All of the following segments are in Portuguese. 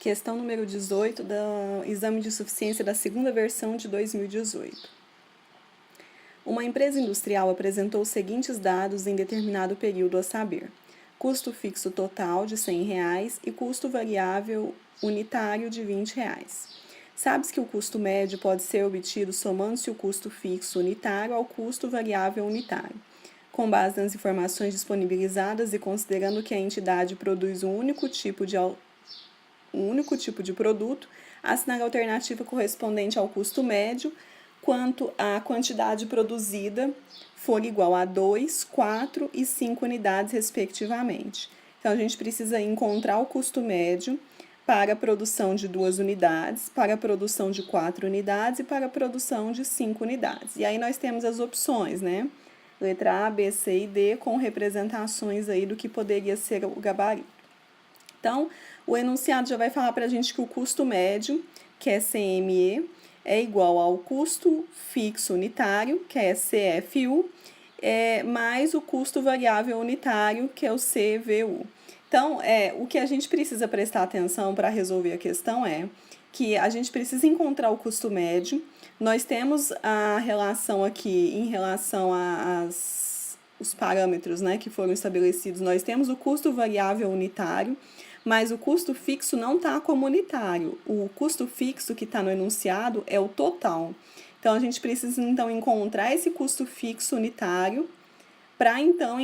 Questão número 18 do exame de suficiência da segunda versão de 2018. Uma empresa industrial apresentou os seguintes dados em determinado período, a saber: custo fixo total de R$ 100 e custo variável unitário de R$ 20. Sabe-se que o custo médio pode ser obtido somando-se o custo fixo unitário ao custo variável unitário. Com base nas informações disponibilizadas e considerando que a entidade produz um único tipo de produto, assinar a alternativa correspondente ao custo médio, quanto a quantidade produzida for igual a 2, 4 e 5 unidades, respectivamente. Então, a gente precisa encontrar o custo médio para a produção de 2 unidades, para a produção de 4 unidades e para a produção de 5 unidades. E aí nós temos as opções, né? Letra A, B, C e D, com representações aí do que poderia ser o gabarito. Então, o enunciado já vai falar para a gente que o custo médio, que é CME, é igual ao custo fixo unitário, que é CFU, mais o custo variável unitário, que é o CVU. Então, o que a gente precisa prestar atenção para resolver a questão é que a gente precisa encontrar o custo médio. Nós temos a relação aqui em relação os parâmetros, né, que foram estabelecidos. Nós temos o custo variável unitário, mas o custo fixo não está como unitário. O custo fixo que está no enunciado é o total. Então, a gente precisa, então, encontrar esse custo fixo unitário para, então,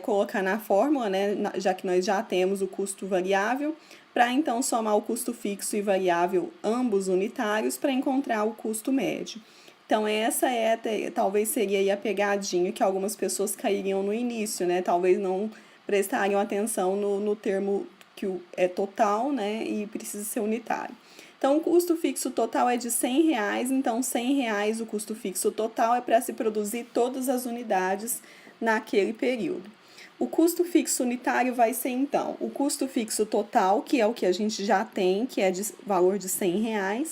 colocar na fórmula, né, já que nós já temos o custo variável, para, então, somar o custo fixo e variável, ambos unitários, para encontrar o custo médio. Então, essa talvez seria aí a pegadinha que algumas pessoas cairiam no início, né? Talvez não prestariam atenção no termo que é total, né? E precisa ser unitário. Então, o custo fixo total é de R$ 100, então R$ 100 o custo fixo total é para se produzir todas as unidades naquele período. O custo fixo unitário vai ser, então, o custo fixo total, que é o que a gente já tem, que é de valor de R$ 100,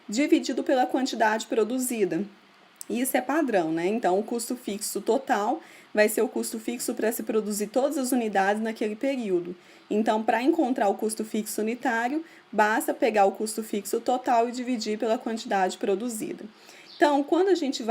dividido pela quantidade produzida. Isso é padrão, né? Então, o custo fixo total vai ser o custo fixo para se produzir todas as unidades naquele período. Então, para encontrar o custo fixo unitário, basta pegar o custo fixo total e dividir pela quantidade produzida. Então, quando a gente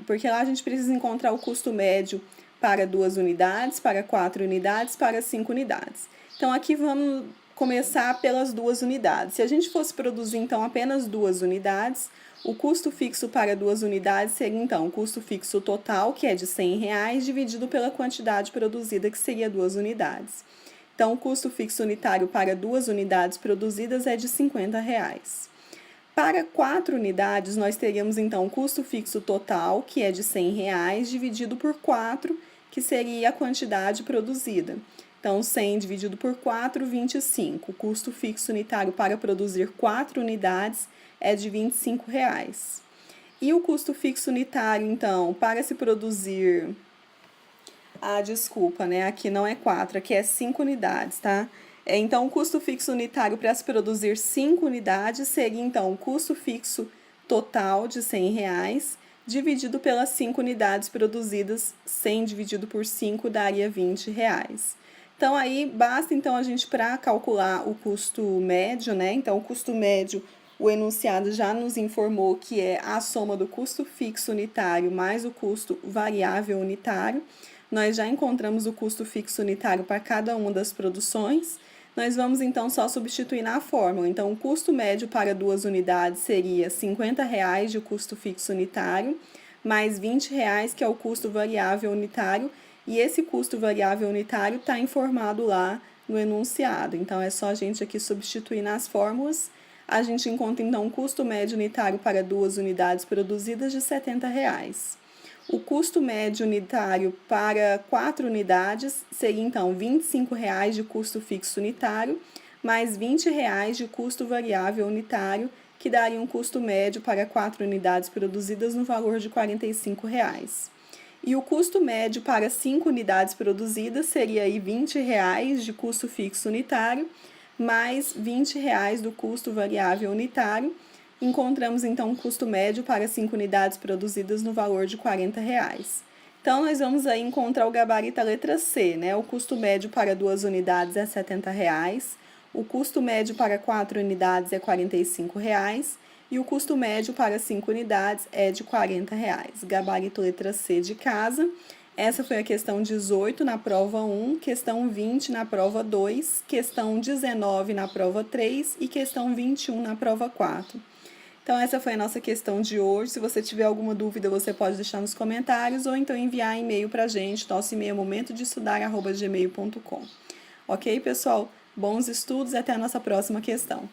porque lá a gente precisa encontrar o custo médio para 2 unidades, para 4 unidades, para 5 unidades. Então, aqui vamos começar pelas 2 unidades. Se a gente fosse produzir, então, apenas 2 unidades, o custo fixo para 2 unidades seria, então, o custo fixo total, que é de R$ 100, dividido pela quantidade produzida, que seria 2 unidades. Então, o custo fixo unitário para 2 unidades produzidas é de R$ 50. Para 4 unidades, nós teríamos, então, o custo fixo total, que é de R$ 100, dividido por 4, que seria a quantidade produzida. Então, 100 dividido por 4, 25. O custo fixo unitário para produzir 4 unidades é de R$ 25. E o custo fixo unitário, então, para se produzir... desculpa, né? Aqui não é 4, aqui é 5 unidades, tá? Então, o custo fixo unitário para se produzir 5 unidades seria, então, o custo fixo total de R$ 100, dividido pelas 5 unidades produzidas, 100 dividido por 5 daria R$ 20. Então, aí, basta, então, a gente, para calcular o custo médio, né? Então, o custo médio, o enunciado já nos informou que é a soma do custo fixo unitário mais o custo variável unitário. Nós já encontramos o custo fixo unitário para cada uma das produções. Nós vamos, então, só substituir na fórmula. Então, o custo médio para 2 unidades seria R$ 50 de custo fixo unitário, mais R$ 20, que é o custo variável unitário, e esse custo variável unitário está informado lá no enunciado. Então, é só a gente aqui substituir nas fórmulas. A gente encontra, então, o custo médio unitário para 2 unidades produzidas de R$ 70. O custo médio unitário para 4 unidades seria, então, R$ 25 de custo fixo unitário, mais R$ 20 de custo variável unitário, que daria um custo médio para 4 unidades produzidas no valor de R$ 45. E o custo médio para 5 unidades produzidas seria aí R$ 20 de custo fixo unitário, mais R$ 20 do custo variável unitário. Encontramos, então, um custo médio para 5 unidades produzidas no valor de R$ 40. Então, nós vamos aí encontrar o gabarito, a letra C, né? O custo médio para 2 unidades é R$ 70, O custo médio para 4 unidades é R$ 45 e o custo médio para 5 unidades é de R$ 40. Gabarito letra C de casa. Essa foi a questão 18 na prova 1, questão 20 na prova 2, questão 19 na prova 3 e questão 21 na prova 4. Então, essa foi a nossa questão de hoje. Se você tiver alguma dúvida, você pode deixar nos comentários ou então enviar e-mail para a gente. Nosso e-mail é momentodestudar@gmail.com. Ok, pessoal? Bons estudos e até a nossa próxima questão.